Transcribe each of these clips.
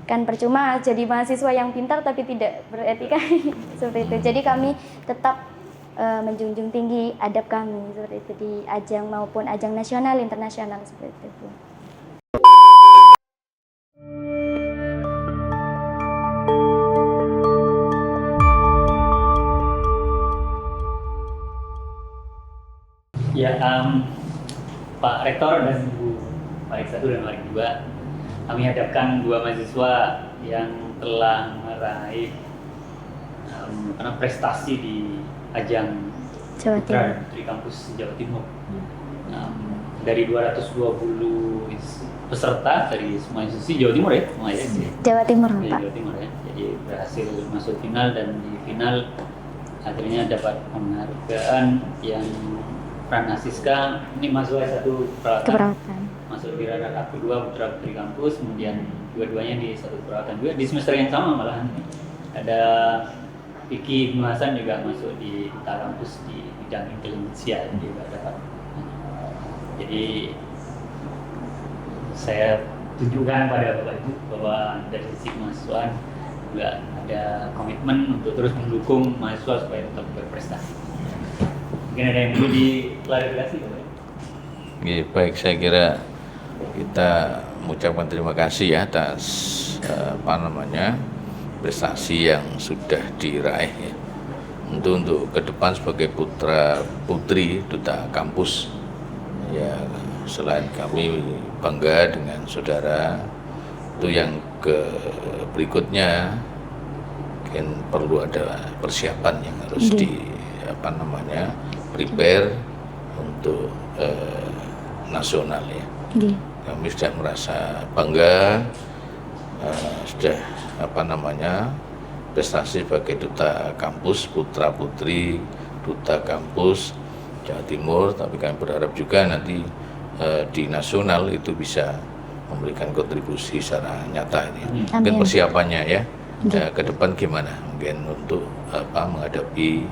kan percuma jadi mahasiswa yang pintar tapi tidak beretika seperti itu. Jadi kami tetap menjunjung tinggi adab kami seperti itu di ajang maupun ajang nasional internasional seperti itu. Ya, Pak Rektor dan Bu Marik 1 dan Marik 2, kami hadapkan dua mahasiswa yang telah meraih prestasi di ajang Jawa Timur di kampus Jawa Timur. Dari 220 peserta dari semua institusi Jawa Timur ya, semua ya. Jawa Timur, Pak. Pak. Jawa Timur ya. Jadi berhasil masuk final dan di final akhirnya dapat penghargaan yang Prana Siska, ini mahasiswa satu keperawatan, masuk di radar kedua putra putri kampus, kemudian dua-duanya di satu keperawatan juga di semester yang sama malahan. Ada Vicky Ibnu Hasan juga masuk di Duta Kampus di bidang intelijensia juga dapat. Jadi saya tunjukkan pada Bapak Ibu bahwa dari sisi mahasiswa juga ada komitmen untuk terus mendukung mahasiswa supaya tetap berprestasi. Mungkin ada yang perlu diklarifikasi, Pak? Ya, baik, saya kira kita mengucapkan terima kasih ya atas prestasi yang sudah diraih ya. Untuk ke depan sebagai putra putri duta kampus ya, selain kami bangga dengan saudara, itu yang berikutnya mungkin perlu ada persiapan yang harus prepare untuk nasional ya. Kami sudah merasa bangga, sudah prestasi sebagai duta kampus putra putri duta kampus Jawa Timur, tapi kami berharap juga nanti di nasional itu bisa memberikan kontribusi secara nyata ini. Mungkin persiapannya ya, ke depan gimana mungkin untuk menghadapi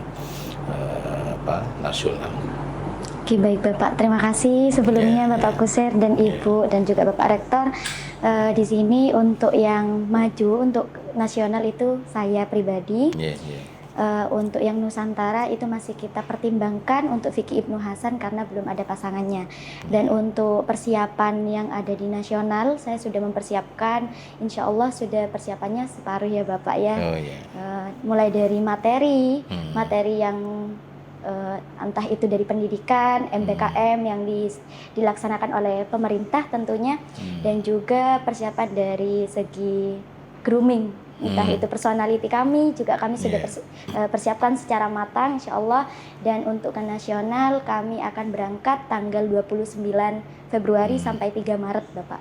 nasional. Oke, baik Bapak, terima kasih sebelumnya Bapak Kusir dan Ibu dan juga Bapak Rektor. Di sini untuk yang maju untuk nasional itu saya pribadi. Untuk yang Nusantara itu masih kita pertimbangkan untuk Vicky Ibnu Hasan karena belum ada pasangannya. Dan untuk persiapan yang ada di nasional saya sudah mempersiapkan, insya Allah sudah persiapannya separuh ya Bapak ya. Mulai dari materi yang entah itu dari pendidikan, MPKM yang dilaksanakan oleh pemerintah tentunya, dan juga persiapan dari segi grooming, entah itu personality kami juga kami sudah persiapkan secara matang insya Allah. Dan untuk ke nasional kami akan berangkat tanggal 29 Februari sampai 3 Maret Bapak.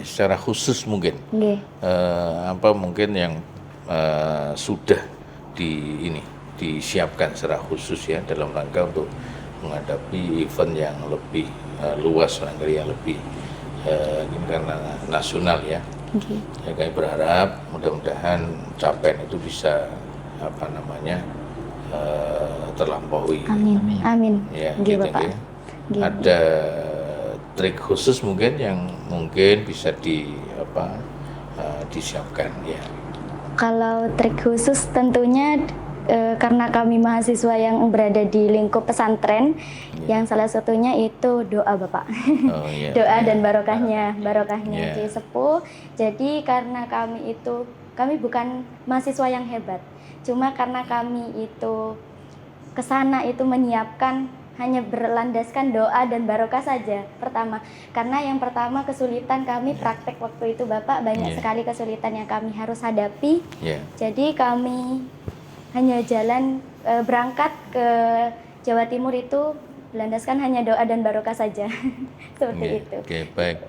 Secara khusus mungkin mungkin yang sudah disiapkan secara khusus ya dalam rangka untuk menghadapi event yang lebih luas, yang lebih karena nasional ya. Ya, kami berharap mudah-mudahan capaian itu bisa terlampaui. Amin. Ya, Bapak. Ada trik khusus mungkin yang mungkin bisa disiapkan ya. Kalau trik khusus tentunya karena kami mahasiswa yang berada di lingkup pesantren, yang salah satunya itu doa Bapak. Doa dan barokahnya di sepuh. Jadi karena kami bukan mahasiswa yang hebat, cuma karena kami itu kesana itu menyiapkan hanya berlandaskan doa dan barokah saja pertama. Karena yang pertama kesulitan kami praktek waktu itu Bapak, banyak sekali kesulitan yang kami harus hadapi. Jadi kami hanya jalan berangkat ke Jawa Timur itu berlandaskan hanya doa dan barokah saja. Seperti itu. Oke, baik.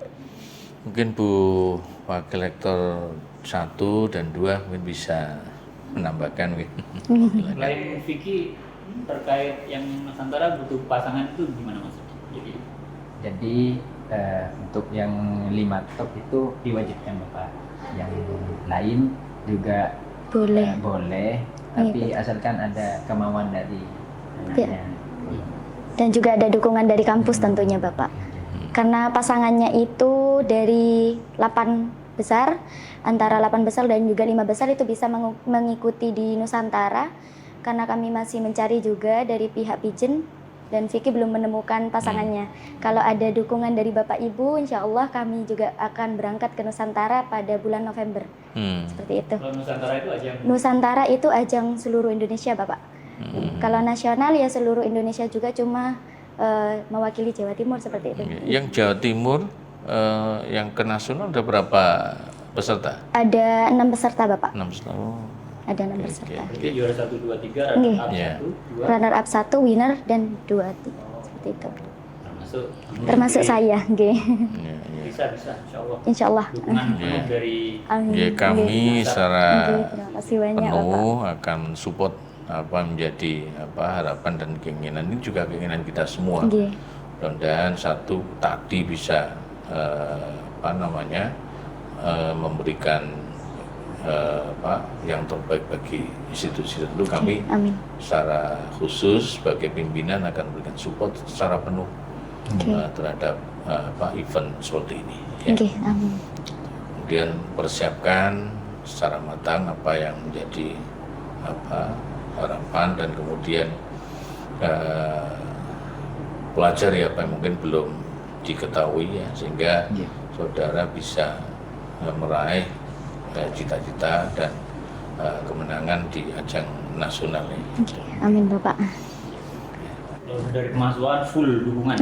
Mungkin Bu Wakil Rektor 1 dan 2 mungkin bisa menambahkan. Selain Vicky, terkait yang Nusantara butuh pasangan itu gimana maksudnya? Jadi untuk yang 5 top itu diwajibkan Bapak. Yang lain juga boleh. Tapi asalkan ada kemauan dari dan juga ada dukungan dari kampus tentunya Bapak. Karena pasangannya itu dari 8 besar, antara 8 besar dan juga 5 besar itu bisa mengikuti di Nusantara, karena kami masih mencari juga dari pihak Pijen dan Vicky belum menemukan pasangannya. Kalau ada dukungan dari Bapak Ibu, insya Allah kami juga akan berangkat ke Nusantara pada bulan November. Seperti itu. Kalau Nusantara itu ajang? Nusantara itu ajang seluruh Indonesia, Bapak. Kalau nasional ya seluruh Indonesia juga, cuma mewakili Jawa Timur seperti itu. Yang Jawa Timur yang ke nasional ada berapa peserta? Ada 6 peserta, Bapak. 6 peserta. Oh. Ada 6 peserta. Jadi juara 1, 2, 3, Nggih. runner up Iya. 1, 2. Runner up 1, winner dan 2, 3. Seperti itu. Termasuk Jadi, saya, nggih. Ya, ya. Bisa, insya Allah. Insya Allah. Dukungan penuh dari Amin. Ya, kami Nggih. secara Nggih, terima kasih banyak, Bapak. penuh akan support menjadi harapan dan keinginan ini juga keinginan kita semua. Nggih. Mudah-mudahan satu tadi bisa memberikan yang terbaik bagi institusi. Tentu kami Amin. secara khusus sebagai pimpinan akan memberikan support secara penuh terhadap event seperti ini. Ya. Nggih, amin. Kemudian persiapkan secara matang apa yang menjadi harapan, dan kemudian pelajari apa yang mungkin belum diketahui ya, sehingga saudara bisa meraih cita-cita dan kemenangan di ajang nasional ini. Nggih, amin, Bapak. Kalau dari kemahasiswaan full dukungan.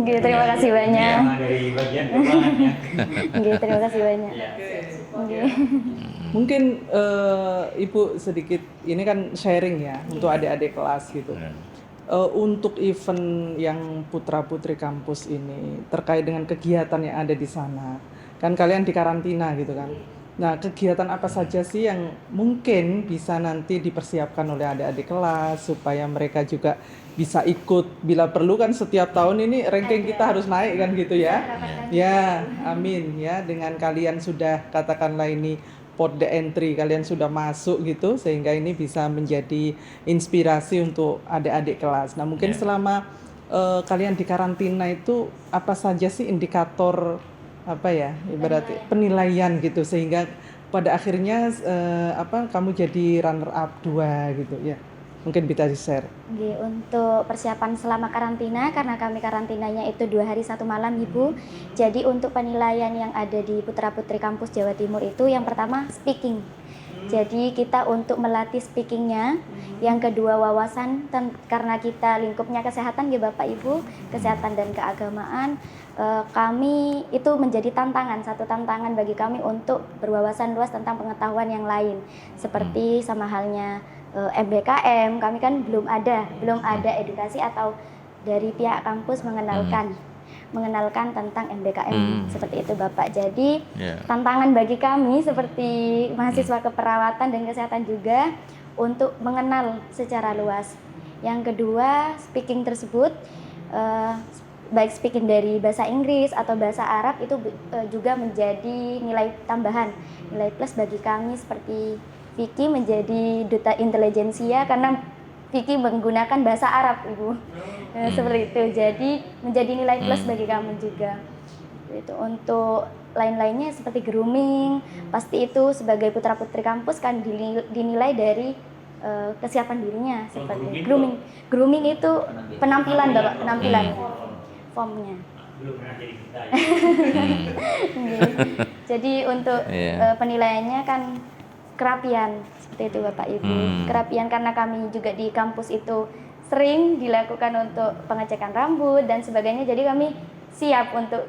Nggih, terima kasih banyak. Sama dari bagian keuangannya. Nggih, terima kasih banyak. Ya. Nggih. Mungkin Ibu sedikit, ini kan sharing ya untuk adik-adik kelas gitu. Untuk event yang putra-putri kampus ini terkait dengan kegiatan yang ada di sana, kan kalian di karantina gitu kan. Nah, kegiatan apa saja sih yang mungkin bisa nanti dipersiapkan oleh adik-adik kelas supaya mereka juga bisa ikut, bila perlu kan setiap tahun ini ranking kita harus naik kan gitu ya. Ya, amin ya, dengan kalian sudah katakanlah ini pot the entry, kalian sudah masuk gitu, sehingga ini bisa menjadi inspirasi untuk adik-adik kelas. Nah, mungkin selama kalian di karantina itu apa saja sih indikator ibaratnya penilaian gitu, sehingga pada akhirnya kamu jadi runner up 2 gitu ya. Mungkin bisa di-share. Nggih, untuk persiapan selama karantina, karena kami karantinanya itu 2 hari 1 malam, Ibu. Jadi untuk penilaian yang ada di Putra-Putri Kampus Jawa Timur itu, yang pertama speaking. Jadi kita untuk melatih speakingnya. Yang kedua wawasan, karena kita lingkupnya kesehatan ya Bapak Ibu, kesehatan dan keagamaan. Kami itu menjadi satu tantangan bagi kami untuk berwawasan luas tentang pengetahuan yang lain. Seperti sama halnya MBKM, kami kan belum ada edukasi atau dari pihak kampus mengenalkan tentang MBKM seperti itu Bapak. Jadi tantangan bagi kami seperti mahasiswa keperawatan dan kesehatan juga untuk mengenal secara luas. Yang kedua, speaking tersebut baik speaking dari bahasa Inggris atau bahasa Arab itu juga menjadi nilai tambahan, nilai plus bagi kami. Seperti Vicky menjadi duta intelijensia karena Vicky menggunakan bahasa Arab, Ibu. Seperti itu. Jadi menjadi nilai plus bagi kami juga. Itu untuk lain-lainnya seperti grooming, pasti itu sebagai putra-putri kampus kan dinilai dari kesiapan dirinya, seperti grooming itu penampilan Bapak, penampilannya, formnya. Belum pernah jadi kita ya. Jadi untuk penilaiannya kan kerapian, seperti itu Bapak Ibu. Kerapian karena kami juga di kampus itu sering dilakukan untuk pengecekan rambut dan sebagainya, jadi kami siap untuk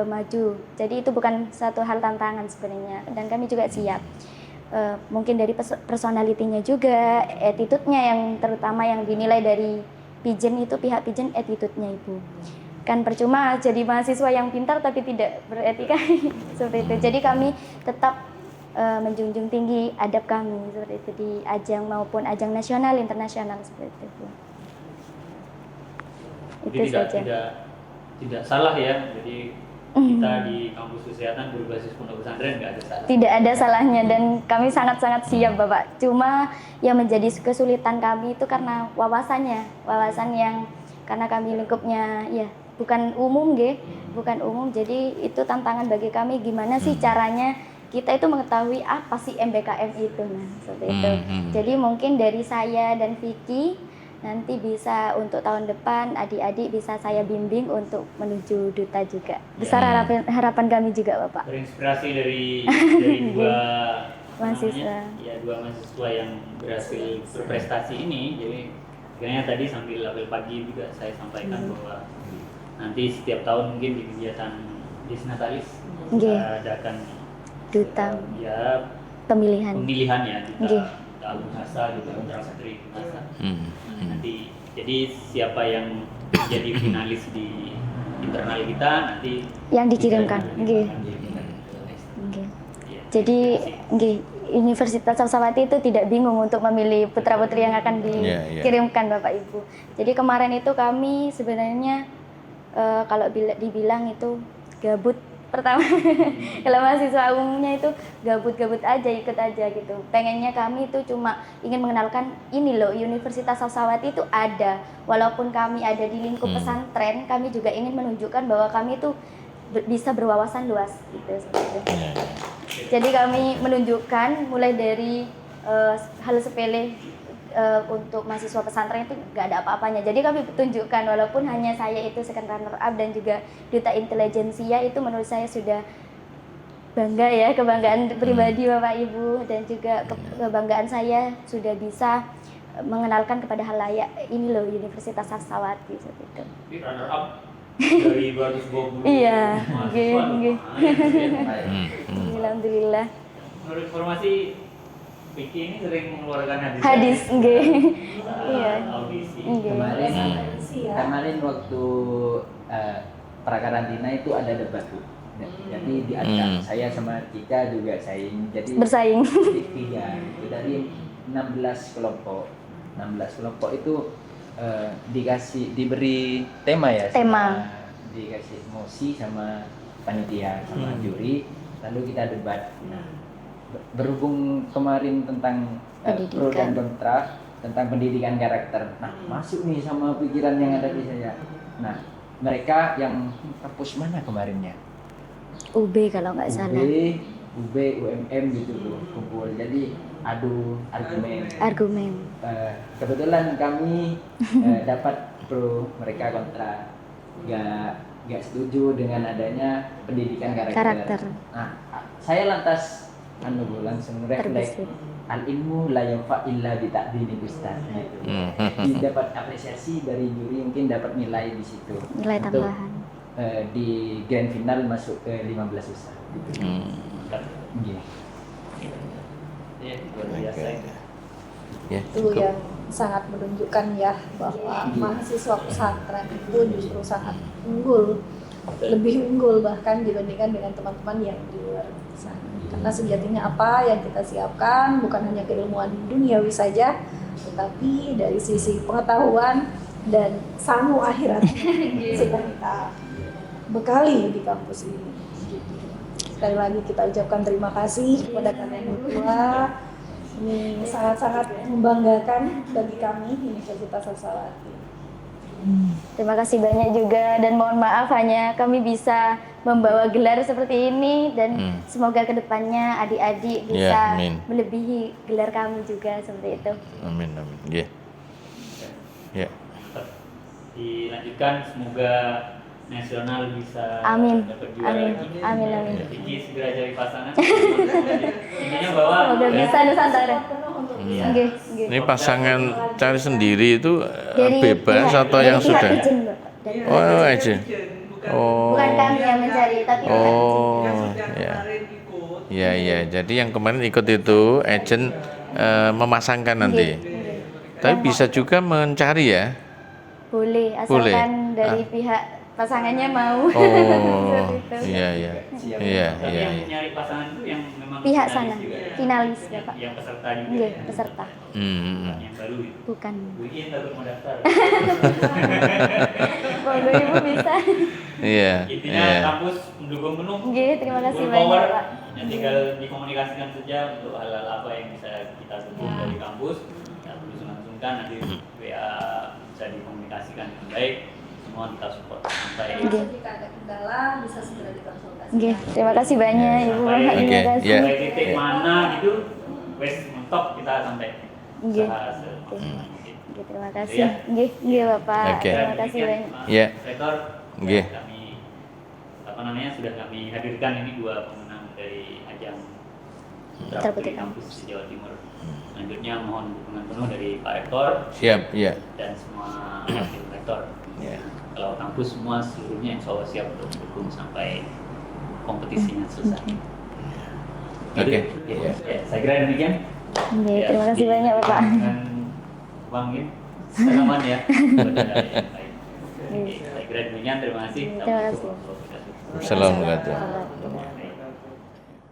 maju. Jadi itu bukan satu hal tantangan sebenarnya, dan kami juga siap. Mungkin dari personalitinya juga, attitude-nya yang terutama yang dinilai dari Pijen itu, pihak Pijen, attitude-nya Ibu. Kan percuma jadi mahasiswa yang pintar tapi tidak beretika seperti itu. Jadi kami tetap menjunjung tinggi adab kami seperti itu di ajang maupun ajang nasional, internasional seperti itu. Jadi tidak salah ya. Jadi kita di kampus kesehatan berbasis pondok pesantren nggak ada salah. Tidak ada salahnya dan kami sangat-sangat siap Bapak. Cuma yang menjadi kesulitan kami itu karena wawasan yang karena kami lingkupnya ya bukan umum nggih, bukan umum. Jadi itu tantangan bagi kami gimana sih caranya kita itu mengetahui apa sih MBKM itu. Nah, seperti itu. Jadi mungkin dari saya dan Vicky nanti bisa untuk tahun depan adik-adik bisa saya bimbing untuk menuju duta juga. Besar harapan kami juga, Bapak. Terinspirasi dari dua mahasiswa. Ya, dua mahasiswa yang berhasil berprestasi ini. Jadi kayaknya tadi sambil apel pagi juga saya sampaikan bahwa nanti setiap tahun mungkin di kegiatan Disnatalis adakan duta ya pemilihan ya duta alumnasa, duta putra putri masa. Nanti jadi siapa yang jadi finalis di internal kita nanti yang dikirimkan. Jadi Universitas Sawsawati itu tidak bingung untuk memilih putra-putri yang akan dikirimkan Bapak Ibu. Jadi kemarin itu kami sebenarnya kalau dibilang itu gabut pertama. Kalau mahasiswa umumnya itu gabut-gabut aja, ikut aja gitu. Pengennya kami itu cuma ingin mengenalkan ini loh, Universitas Sawsawati itu ada. Walaupun kami ada di lingkup pesantren, kami juga ingin menunjukkan bahwa kami itu bisa berwawasan luas gitu. Jadi kami menunjukkan mulai dari hal sepele untuk mahasiswa pesantren itu nggak ada apa-apanya. Jadi kami tunjukkan walaupun hanya saya itu second runner up dan juga duta intelijensia itu menurut saya sudah bangga ya, kebanggaan pribadi Bapak Ibu dan juga kebanggaan saya sudah bisa mengenalkan kepada halayak ini loh Universitas Sawsawati seperti itu. Runner up dari 220 iya, mahasiswa. Alhamdulillah. Menurut informasi Vicky ini sering mengeluarkan hadis iya. Audisi. Kemarin waktu prakarantina itu ada debat tuh. Jadi di antara saya sama Cika juga bersaing 3 dari 16 kelompok itu diberi tema ya, dikasih mosi sama panitia sama juri, lalu kita debat. Berhubung kemarin tentang pro dan kontra tentang pendidikan karakter, masuk nih sama pikiran yang ada di saya. Nah, mereka yang kampus mana kemarinnya? UB kalau nggak salah. UB, UMM gitu loh, kumpul. Jadi adu argumen. Kebetulan kami dapat pro, mereka kontra. Gak setuju dengan adanya pendidikan karakter. Nah, saya lantas langsung refleks, al ilmu la yanfa illa bi ta'dini ustaz gitu. Dapat apresiasi dari juri, mungkin dapat nilai di situ. Nilai tambahan. Di grand final masuk ke 15 besar gitu. Itu yang sangat menunjukkan ya bahwa mahasiswa pesantren itu justru sangat unggul, lebih unggul bahkan dibandingkan dengan teman-teman yang di luar sana. Karena sejatinya apa yang kita siapkan bukan hanya keilmuan duniawi saja, tetapi dari sisi pengetahuan dan sangu akhirat sedang kita bekali di kampus ini. Sekali lagi kita ucapkan terima kasih kepada kalian berdua. Ini sangat-sangat membanggakan bagi kami Universitas Sawsawati. Terima kasih banyak juga dan mohon maaf hanya kami bisa membawa gelar seperti ini dan semoga kedepannya adik-adik bisa melebihi gelar kami juga seperti itu. Amin. Dilanjutkan, semoga nasional bisa dapat juara lagi. Amin. Vicky segera cari pasangan. Intinya bahwa semoga bisa Nusantara. Ini pasangan cari sendiri itu bebas atau yang sudah? Aja. Bukan kami yang mencari, tapi ya. Jadi yang kemarin ikut itu agent memasangkan nanti. Tapi bisa juga mencari ya? Boleh, asalkan dari pihak pasangannya mau. Iya. Yang nyari pasangan itu yang memang pihak sana, finalis ya Pak. Yang peserta juga. Peserta. Yang baru itu. Bukan. Bu Iin takut mau daftar. Monggo Ibu bisa. Iya. Intinya kampus mendukung penuh. Terima kasih banyak Pak. Ya, tinggal dikomunikasikan saja untuk hal-hal apa yang bisa kita dukung dari kampus. Ya, perlu langsungkan nanti WA bisa dikomunikasikan dengan baik. semua kita support sampai Termasuk jika ada kendala bisa segera dikonsultasikan. Oke, terima kasih banyak Ibu Bapak. Oke, Terima kasih. ya. sampai titik mana gitu, wes mentok kita sampai Oke. usaha semaksimal mungkin. Oke, terima kasih. Ya. Oke, Bapak. Oke. Terima kasih Demikian, banyak. Pak Ya. Rektor, Oke. kami sudah kami hadirkan ini 2 pemenang dari ajang Putra Putri Kampus di Jawa Timur. Selanjutnya mohon dukungan penuh dari Pak Rektor Siap, ya. dan semua wakil rektor. Ya. Kalau kampus semua seluruhnya insya Allah siap untuk mendukung sampai kompetisinya selesai. Oke. Gitu. Ya. Ya, saya kira demikian. Oke, terima kasih banyak Bapak. Dengan Bang Gin, salaman ya. Kepada yang lain. Oke, saya kira demikian. Terima kasih. Terima kasih. Assalamualaikum warahmatullahi wabarakatuh. Assalamualaikum. Bapak.